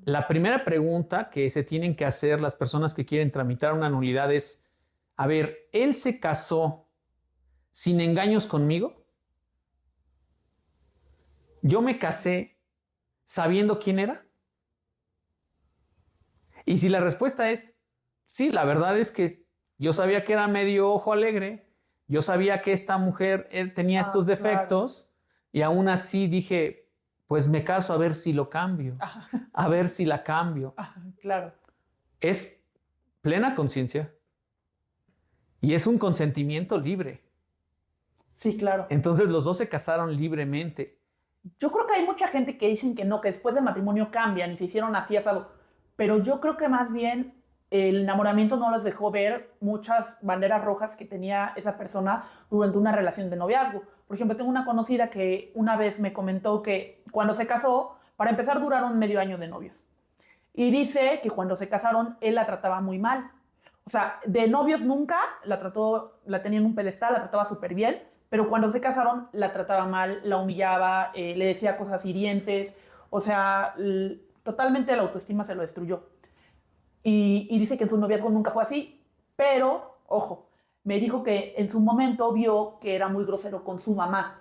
La primera pregunta que se tienen que hacer las personas que quieren tramitar una nulidad es, a ver, ¿él se casó sin engaños conmigo? ¿Yo me casé sabiendo quién era? Y si la respuesta es, sí, la verdad es que yo sabía que era medio ojo alegre, yo sabía que esta mujer tenía estos defectos, claro. Y aún así dije, pues me caso a ver si lo cambio, a ver si la cambio. Claro. Es plena conciencia y es un consentimiento libre. Sí, claro. Entonces los dos se casaron libremente. Yo creo que hay mucha gente que dicen que no, que después del matrimonio cambian y se hicieron así asado. Pero yo creo que más bien el enamoramiento no les dejó ver muchas banderas rojas que tenía esa persona durante una relación de noviazgo. Por ejemplo, tengo una conocida que una vez me comentó que cuando se casó, para empezar duraron medio año de novios. Y dice que cuando se casaron, él la trataba muy mal. O sea, de novios nunca la trató, la tenía en un pedestal, la trataba súper bien, pero cuando se casaron la trataba mal, la humillaba, le decía cosas hirientes, o sea, totalmente la autoestima se lo destruyó. Y dice que en su noviazgo nunca fue así, pero, ojo, me dijo que en su momento vio que era muy grosero con su mamá.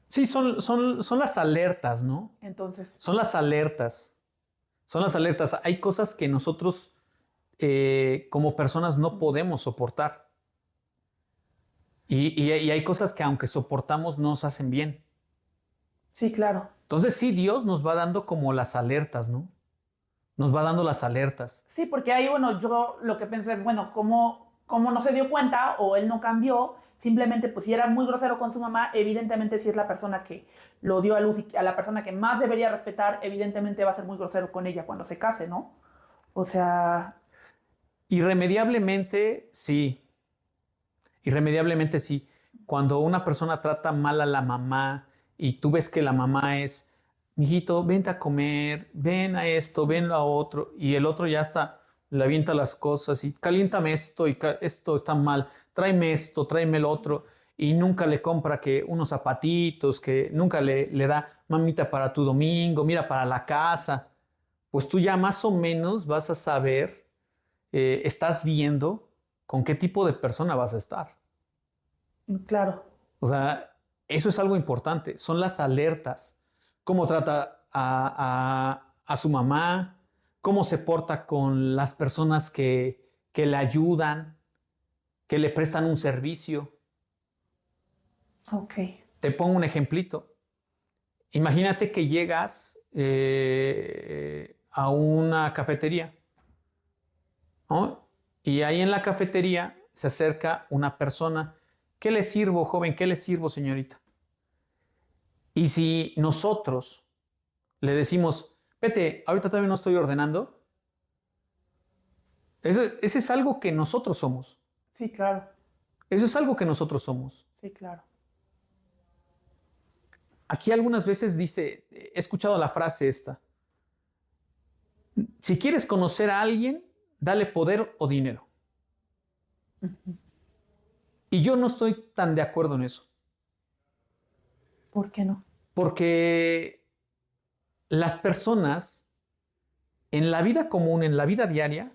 Sí, son las alertas, ¿no? Entonces. Son las alertas. Son las alertas. Hay cosas que nosotros como personas no podemos soportar. Y hay cosas que aunque soportamos nos hacen bien. Sí, claro. Entonces sí, Dios nos va dando como las alertas, ¿no? Nos va dando las alertas. Sí, porque ahí, bueno, yo lo que pensé es, bueno, ¿cómo no se dio cuenta o él no cambió? Simplemente, pues si era muy grosero con su mamá, evidentemente si es la persona que lo dio a luz y a la persona que más debería respetar, evidentemente va a ser muy grosero con ella cuando se case, ¿no? O sea. Irremediablemente, sí. Irremediablemente, sí. Cuando una persona trata mal a la mamá y tú ves que la mamá es, mijito, vente a comer, ven a esto, ven a otro, y el otro ya está, le avienta las cosas y caliéntame esto y esto está mal, tráeme esto, tráeme el otro, y nunca le compra que unos zapatitos, que nunca le da, mamita, para tu domingo, mira, para la casa, pues tú ya más o menos vas a saber, estás viendo con qué tipo de persona vas a estar. Claro. O sea, eso es algo importante. Son las alertas. Cómo trata a su mamá, cómo se porta con las personas que le ayudan, que le prestan un servicio. Ok. Te pongo un ejemplito. Imagínate que llegas a una cafetería, ¿no? Y ahí en la cafetería se acerca una persona. ¿Qué le sirvo, joven? ¿Qué le sirvo, señorita? Y si nosotros le decimos, vete, ahorita todavía no estoy ordenando, eso es algo que nosotros somos. Sí, claro. Eso es algo que nosotros somos. Sí, claro. Aquí algunas veces dice, he escuchado la frase esta, si quieres conocer a alguien, dale poder o dinero. Y yo no estoy tan de acuerdo en eso. ¿Por qué no? Porque las personas en la vida común, en la vida diaria,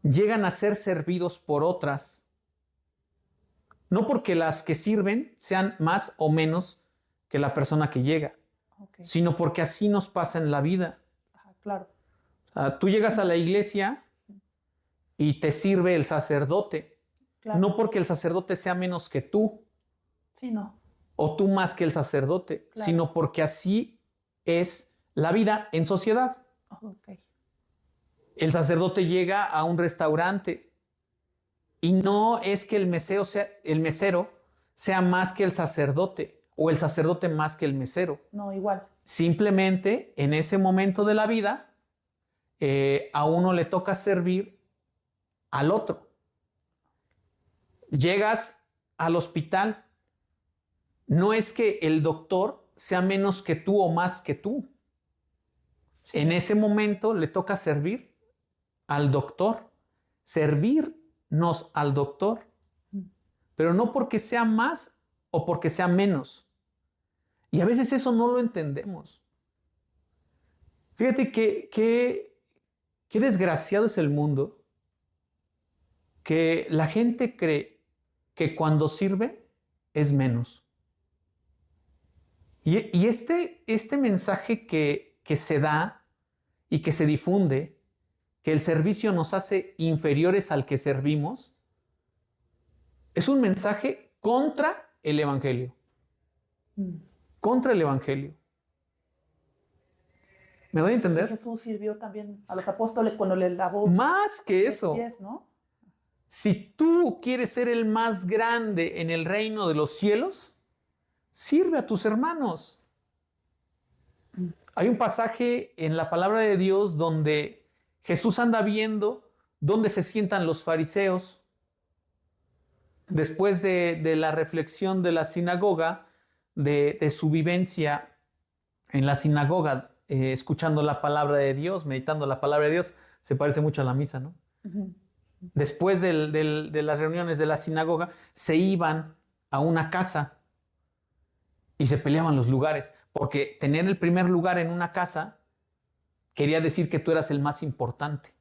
llegan a ser servidos por otras. No porque las que sirven sean más o menos que la persona que llega, sino porque así nos pasa en la vida. Claro. Tú llegas a la iglesia y te sirve el sacerdote. Claro. No porque el sacerdote sea menos que tú. Sí, no. O tú más que el sacerdote, claro, sino porque así es la vida en sociedad. Okay. El sacerdote llega a un restaurante y no es que el mesero sea más que el sacerdote o el sacerdote más que el mesero. No, igual. Simplemente en ese momento de la vida a uno le toca servir al otro. Llegas al hospital, no es que el doctor sea menos que tú o más que tú. Sí. En ese momento le toca servir al doctor, servirnos al doctor, pero no porque sea más o porque sea menos. Y a veces eso no lo entendemos. Fíjate qué desgraciado es el mundo, que la gente cree que cuando sirve es menos. Y este mensaje que se da y que se difunde, que el servicio nos hace inferiores al que servimos, es un mensaje contra el Evangelio. Contra el Evangelio. ¿Me doy a entender? Jesús sirvió también a los apóstoles cuando les lavó Más que los eso. pies, ¿no? Si tú quieres ser el más grande en el reino de los cielos, sirve a tus hermanos. Hay un pasaje en la palabra de Dios donde Jesús anda viendo dónde se sientan los fariseos. Después de la reflexión de la sinagoga, de su vivencia en la sinagoga, escuchando la palabra de Dios, meditando la palabra de Dios, se parece mucho a la misa, ¿no? Uh-huh. Después de las reuniones de la sinagoga, se iban a una casa y se peleaban los lugares, porque tener el primer lugar en una casa quería decir que tú eras el más importante.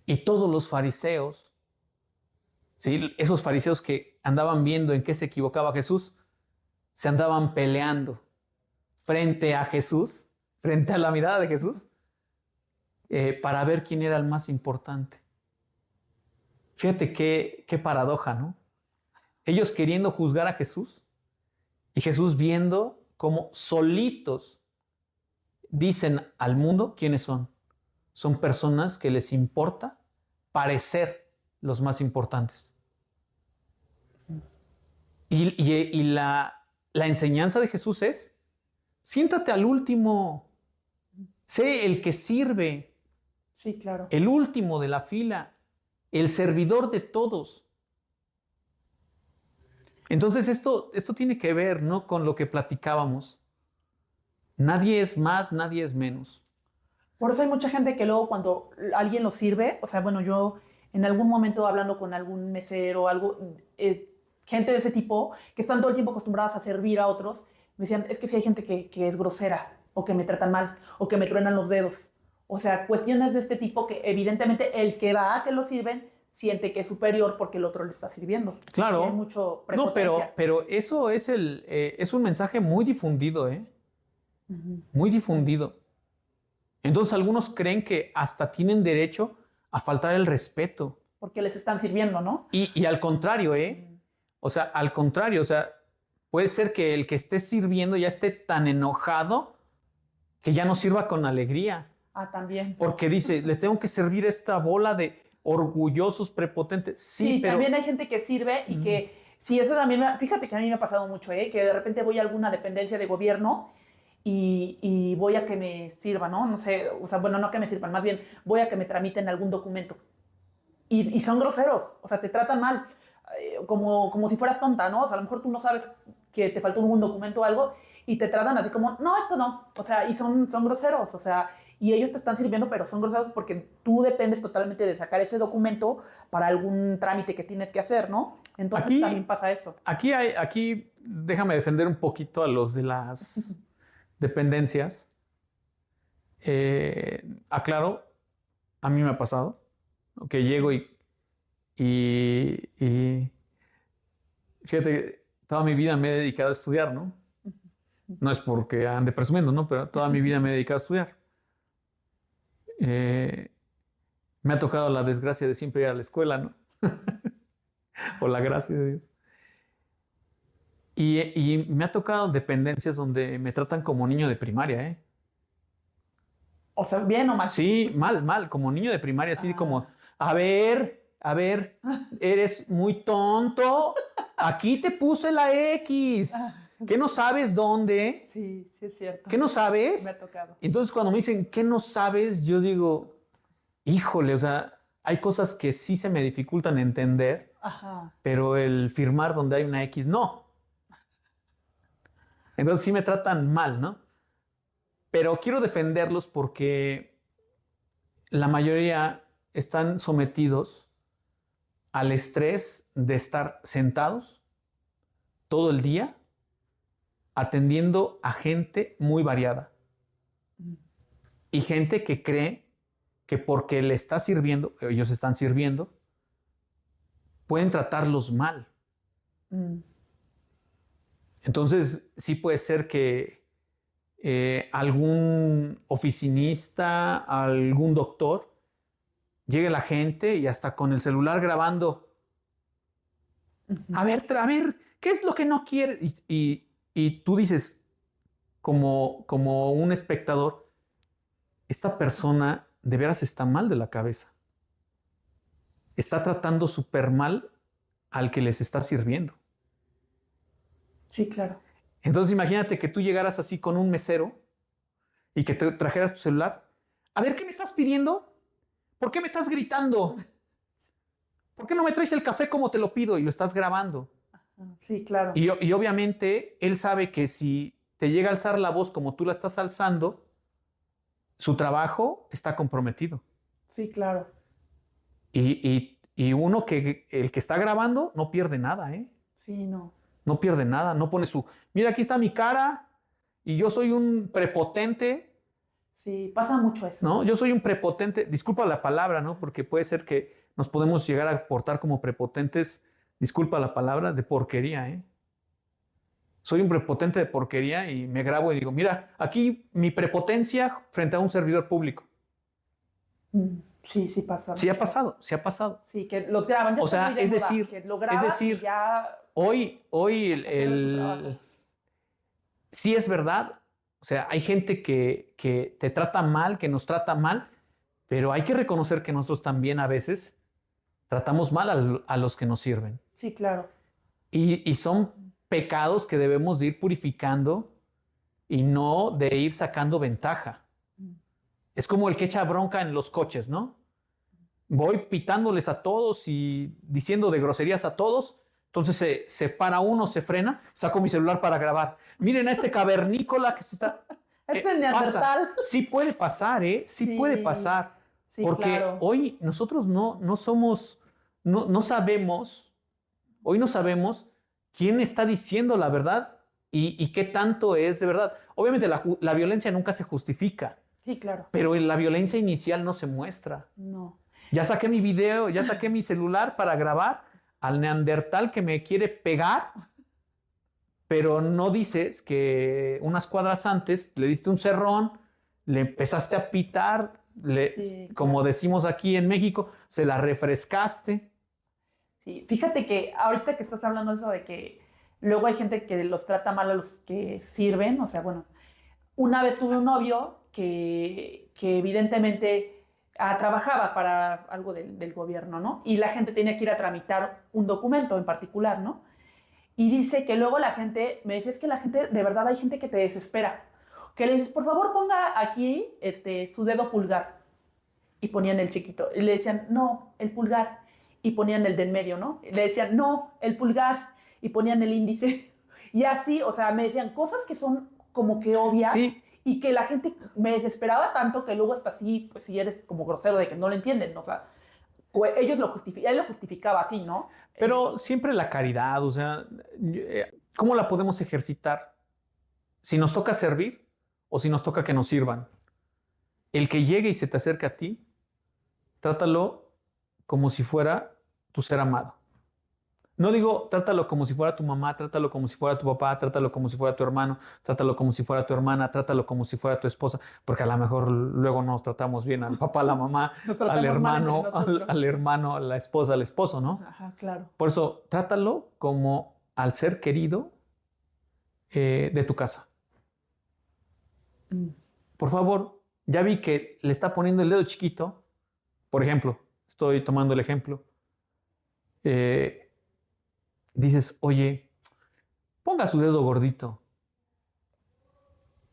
Y todos los fariseos, ¿sí? Esos fariseos que andaban viendo en qué se equivocaba Jesús, se andaban peleando frente a Jesús, frente a la mirada de Jesús, para ver quién era el más importante. Fíjate qué paradoja, ¿no? Ellos queriendo juzgar a Jesús y Jesús viendo cómo solitos dicen al mundo quiénes son. Son personas que les importa parecer los más importantes. Y la enseñanza de Jesús es: siéntate al último, sé el que sirve. Sí, claro. El último de la fila, el servidor de todos. Entonces esto tiene que ver, ¿no?, con lo que platicábamos. Nadie es más, nadie es menos. Por eso hay mucha gente que luego cuando alguien lo sirve, o sea, bueno, yo en algún momento hablando con algún mesero o algo, gente de ese tipo, que están todo el tiempo acostumbradas a servir a otros, me decían, es que si hay gente que es grosera, o que me tratan mal, o que me truenan los dedos. O sea, cuestiones de este tipo que evidentemente el que da a que lo sirven siente que es superior porque el otro le está sirviendo. Claro. Sí, hay mucho prepotencia. No, pero eso es un mensaje muy difundido, ¿eh? Uh-huh. Muy difundido. Entonces algunos creen que hasta tienen derecho a faltar el respeto. Porque les están sirviendo, ¿no? Y al contrario, ¿eh? O sea, al contrario, o sea, puede ser que el que esté sirviendo ya esté tan enojado que ya no sirva con alegría. Ah, también. Porque dice, le tengo que servir a esta bola de orgullosos, prepotentes. Sí, pero también hay gente que sirve y que, sí, eso también, fíjate que a mí me ha pasado mucho, que de repente voy a alguna dependencia de gobierno y voy a que me sirvan, ¿no? No sé, o sea, bueno, no que me sirvan, más bien voy a que me tramiten algún documento. Y son groseros, o sea, te tratan mal, como si fueras tonta, ¿no? O sea, a lo mejor tú no sabes que te faltó un documento o algo y te tratan así como, no, esto no, o sea, y son groseros, o sea, y ellos te están sirviendo, pero son groseros porque tú dependes totalmente de sacar ese documento para algún trámite que tienes que hacer, ¿no? Entonces también pasa eso. Aquí déjame defender un poquito a los de las dependencias. Aclaro, a mí me ha pasado que llego y fíjate, toda mi vida me he dedicado a estudiar, ¿no? No es porque ande presumiendo, ¿no? Pero toda mi vida me he dedicado a estudiar. Me ha tocado la desgracia de siempre ir a la escuela, ¿no? O la gracia de Dios. Y me ha tocado dependencias donde me tratan como niño de primaria, ¿eh? O sea, bien o mal. Sí, mal, como niño de primaria, así como, a ver, eres muy tonto, aquí te puse la X, ¿qué no sabes dónde? Sí, sí es cierto. ¿Qué no sabes? Me ha tocado. Entonces cuando me dicen, ¿qué no sabes? Yo digo, híjole, o sea, hay cosas que sí se me dificultan entender, pero el firmar donde hay una X, no. Entonces sí me tratan mal, ¿no? Pero quiero defenderlos porque la mayoría están sometidos al estrés de estar sentados todo el día atendiendo a gente muy variada. Y gente que cree que porque le está sirviendo, ellos están sirviendo, pueden tratarlos mal. Entonces, sí puede ser que algún oficinista, algún doctor, llegue la gente y hasta con el celular grabando. A ver, ¿qué es lo que no quiere? Y tú dices, como un espectador, esta persona de veras está mal de la cabeza. Está tratando súper mal al que les está sirviendo. Sí, claro. Entonces imagínate que tú llegaras así con un mesero y que te trajeras tu celular. A ver, ¿qué me estás pidiendo? ¿Por qué me estás gritando? ¿Por qué no me traes el café como te lo pido y lo estás grabando? Sí, claro. Y obviamente él sabe que si te llega a alzar la voz como tú la estás alzando, su trabajo está comprometido. Sí, claro. Y uno el que está grabando no pierde nada, ¿eh? Sí, no. No pierde nada, no pone mira, aquí está mi cara y yo soy un prepotente. Sí, pasa mucho eso. ¿No? Yo soy un prepotente, disculpa la palabra, ¿no? Porque puede ser que nos podemos llegar a portar como prepotentes, disculpa la palabra, de porquería, ¿eh? Soy un prepotente de porquería y me grabo y digo, mira, aquí mi prepotencia frente a un servidor público. Sí, sí pasa Sí ha mucho. pasado, sí ha pasado. Sí, que los graban. Ya O está sea, muy de es moda, decir, que lo graban y ya hoy pierde su trabajo. sí es verdad, o sea, hay gente que te trata mal, que nos trata mal, pero hay que reconocer que nosotros también a veces tratamos mal a los que nos sirven. Sí, claro. Y son pecados que debemos de ir purificando y no de ir sacando ventaja. Es como el que echa bronca en los coches, ¿no? Voy pitándoles a todos y diciendo de groserías a todos. Entonces se para uno, se frena, saco mi celular para grabar. Miren a este cavernícola que se está... Este es pasa. neandertal. Sí puede pasar, ¿eh? Sí, puede pasar. Sí, Porque claro. hoy nosotros no somos, no sabemos, hoy no sabemos quién está diciendo la verdad y qué tanto es de verdad. Obviamente la violencia nunca se justifica, Sí, claro. pero la violencia inicial no se muestra. No. Ya saqué mi video, ya saqué mi celular para grabar al neandertal que me quiere pegar, pero no dices que unas cuadras antes le diste un cerrón, le empezaste a pitar, Sí, como claro. decimos aquí en México, se la refrescaste. Sí, fíjate que ahorita que estás hablando eso de que luego hay gente que los trata mal a los que sirven, o sea, bueno, una vez tuve un novio que evidentemente trabajaba para algo del gobierno, ¿no? Y la gente tenía que ir a tramitar un documento en particular, ¿no? Y dice que luego la gente, me dice, es que la gente, de verdad hay gente que te desespera, que le dices, por favor ponga aquí su dedo pulgar, y ponían el chiquito, y le decían, no, el pulgar, y ponían el del medio, ¿no? Y le decían, no, el pulgar, y ponían el índice, y así, o sea, me decían cosas que son como que obvias, Sí, y que la gente me desesperaba tanto que luego hasta así, pues si eres como grosero de que no lo entienden, o sea, él lo justificaba así, ¿no? pero siempre la caridad, o sea, ¿cómo la podemos ejercitar? Si nos toca servir o si nos toca que nos sirvan. El que llegue y se te acerque a ti, trátalo como si fuera tu ser amado. No digo trátalo como si fuera tu mamá, trátalo como si fuera tu papá, trátalo como si fuera tu hermano, trátalo como si fuera tu hermana, trátalo como si fuera tu esposa, porque a lo mejor luego nos tratamos bien al papá, a la mamá, Nos tratamos mal entre nosotros. al hermano, a la esposa, al esposo, ¿no? Ajá, claro. Por eso, trátalo como al ser querido de tu casa. Por favor, ya vi que le está poniendo el dedo chiquito. Por ejemplo, estoy tomando el ejemplo. Dices, oye, ponga su dedo gordito.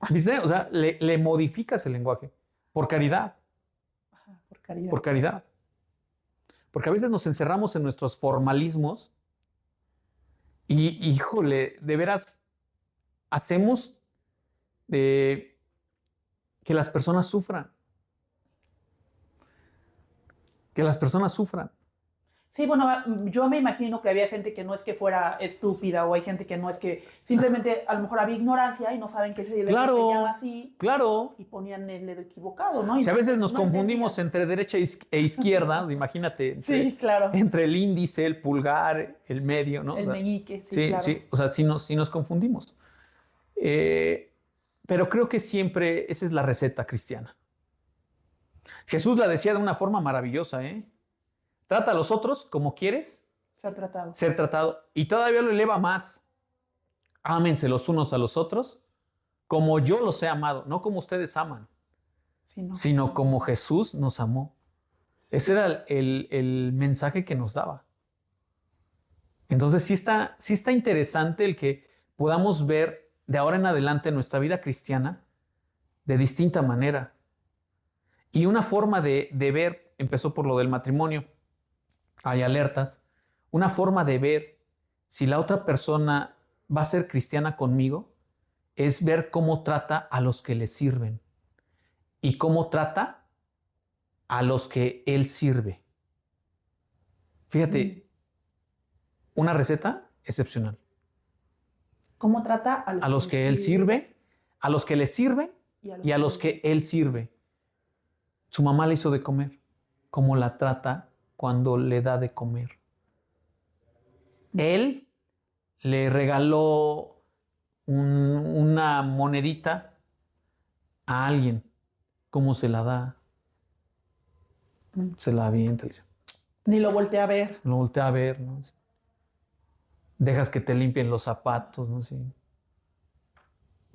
¿Viste? O sea, le modificas el lenguaje por caridad, Ajá, por caridad. por caridad. Porque a veces nos encerramos en nuestros formalismos y, híjole, de veras, hacemos que las personas sufran. Que las personas sufran. Sí, bueno, yo me imagino que había gente que no es que fuera estúpida o hay gente que no es que simplemente a lo mejor había ignorancia y no saben que ese dedo se llama Claro, así claro. y ponían el dedo equivocado, ¿no? Y Si a veces nos no confundimos entendían. entre derecha e izquierda, pues imagínate, Sí, claro. entre el índice, el pulgar, el medio, ¿no? O El sea, meñique, sí, sí, claro. sí, o sea, sí nos confundimos. Eh, pero creo que siempre esa es la receta cristiana. Jesús la decía de una forma maravillosa, ¿eh? Trata a los otros como quieres Ser tratado. ser tratado. Y todavía lo eleva más. Ámense los unos a los otros como yo los he amado, no como ustedes aman, Sí, no. sino como Jesús nos amó. Ese era el mensaje que nos daba. Entonces sí está interesante el que podamos ver de ahora en adelante nuestra vida cristiana de distinta manera. Y una forma de ver, empezó por lo del matrimonio, hay alertas, una forma de ver si la otra persona va a ser cristiana conmigo es ver cómo trata a los que le sirven y cómo trata a los que él sirve. Fíjate, una receta excepcional. ¿Cómo trata A los que él sirve, a los que le sirven y a los que él sirve? Su mamá le hizo de comer. ¿Cómo la trata cuando le da de comer? Él le regaló una monedita a alguien. ¿Cómo se la da? Se la avienta. Ni lo volteé a ver. Lo voltea a ver, ¿no? Dejas que te limpien los zapatos, ¿no? Sí.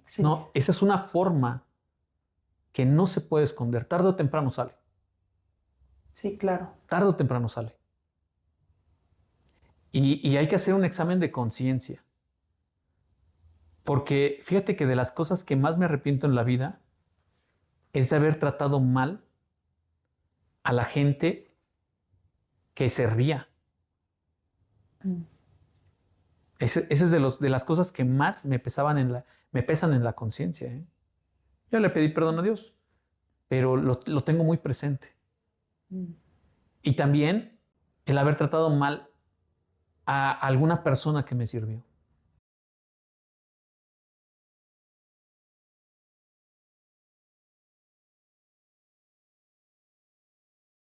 Sí. No, esa es una forma que no se puede esconder. Tarde o temprano sale. Sí, claro. Tarde o temprano sale. Y hay que hacer un examen de conciencia. Porque fíjate que de las cosas que más me arrepiento en la vida es de haber tratado mal a la gente que servía. Ese es de las cosas que más me pesan en la conciencia. ¿Eh? Yo le pedí perdón a Dios, pero lo tengo muy presente. Y también el haber tratado mal a alguna persona que me sirvió.